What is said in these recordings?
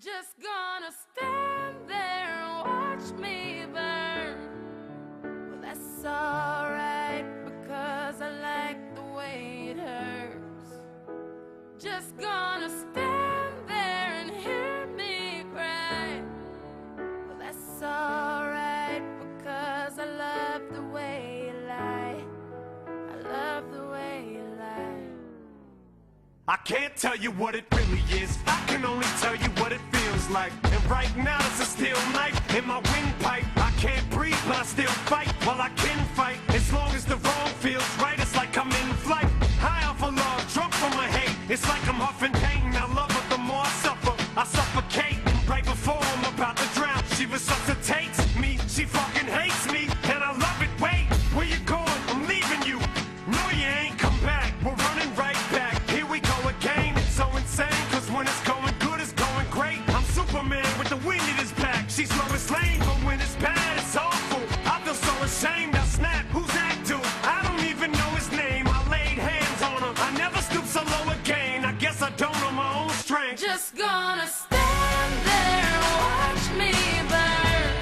Just gonna stand there and watch me burn. Well, that's alright, because I like the way it hurts. Just gonna stand there and hear me cry. Well, that's alright, because I love the way you lie. I love the way you lie. I can't tell you what it really is, I can only tell you what it feels like. And right now it's a steel knife in my windpipe. I can't breathe, but I still fight while I can fight. As long as the wrong feels right, it's like I'm in flight. High off of love, drunk from my hate. It's like I'm huffing pain. I love her, the more I suffer, I suffocate. Right before I'm about to drown, she resuscitates me. She fucking hates me, and I love it. Wait, where you going? I'm leaving you. No, you ain't come back. We're running right back. Here we go again. It's so insane, cause when it's going good, it's going great. I'm Superman with the wind in his back. She's Lois Lane, but when it's bad, it's awful. I feel so ashamed. I snap. Who's that dude? I don't even know his name. I laid hands on him. I never stoop so low again. I guess I don't know my own strength. Just gonna stand there and watch me burn.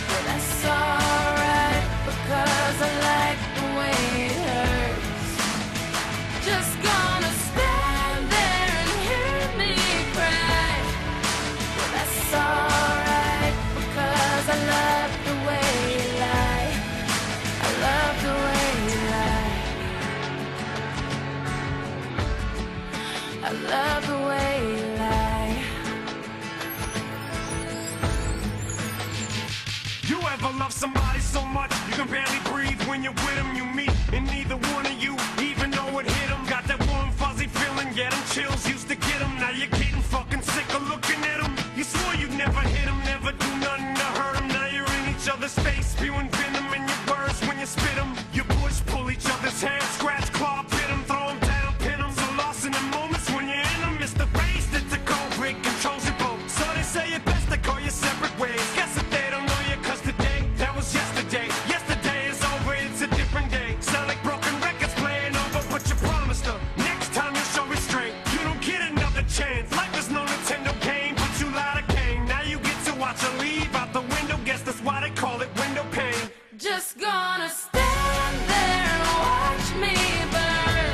Well, that's alright, because I like the way it hurts. Just gonna stand there and hear me cry. Well, that's alright, because I love the way you lie. I love the way you lie. I love the way you lie. You ever love somebody so much you can barely breathe when you're with them? You meet, and neither one of you even know it hit them. Got that warm fuzzy feeling, yeah, them chills used to get them. Now you're getting fucking sick of looking at them. You swore you'd never hit them, never do nothing to hurt them. Now you're in each other's face, spewing venom in your words when you spit them. You push, pull each other's hair, scratch, claw, pit them, throw them down, pin them. So lost in the moments when you're in them, it's the race that's a cold break, controls your boat. So they say it best to go your separate ways. Guess that they don't know you, cause today, that was yesterday. Yesterday is over, it's a different day. Sound like broken records playing over, but you promised her next time you'll show restraint. You don't get another chance. Life is no Nintendo game, but you lied again. Now you get to watch her leave out the window. Guess that's why they call it window pane. Just gonna stand there and watch me burn.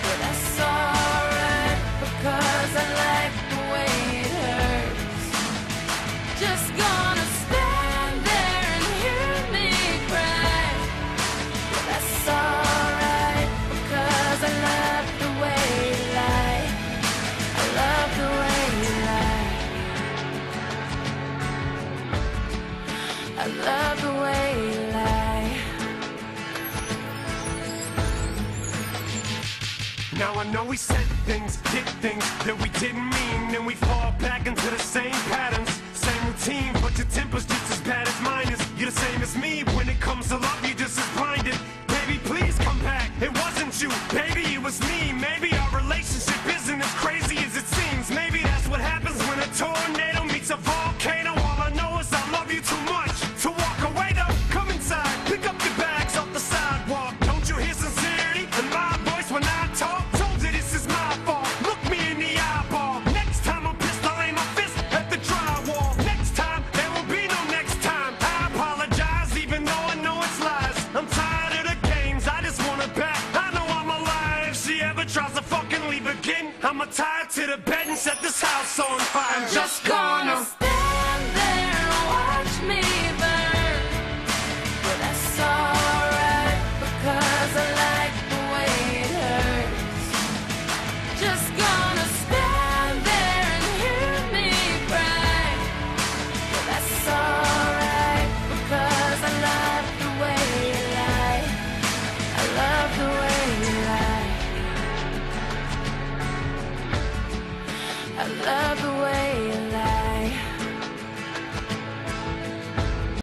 But that's alright, because I like the way it hurts. Just gonna stand there and hear me cry. But that's alright, because I love the way you lie. I love the way you lie. I love the way you lie. Now I know we said things, did things that we didn't mean, and we fall back into the same patterns, same routine, but your temper's just as bad as mine is. You're the same as me, when it comes to love, you're just as blinded. Baby, please come back, it wasn't you, baby, it was me. Maybe our relationship isn't as crazy as it seems. Maybe that's what happens when a tornado meets a volcano. All I know is I love you too much to walk away though. Come inside, pick up your bags off the sidewalk. Don't you hear sincerity in my voice when I talk? Told you this is my fault, look me in the eyeball. Next time I'm pissed, I'll aim my fist at the drywall. Next time, there will be no next time. I apologize even though I know it's lies. I'm tired of the games, I just want her back. I know I'm alive. If she ever tries to fucking leave again, I'ma tie her to the bed and set this house on fire. I'm just gonna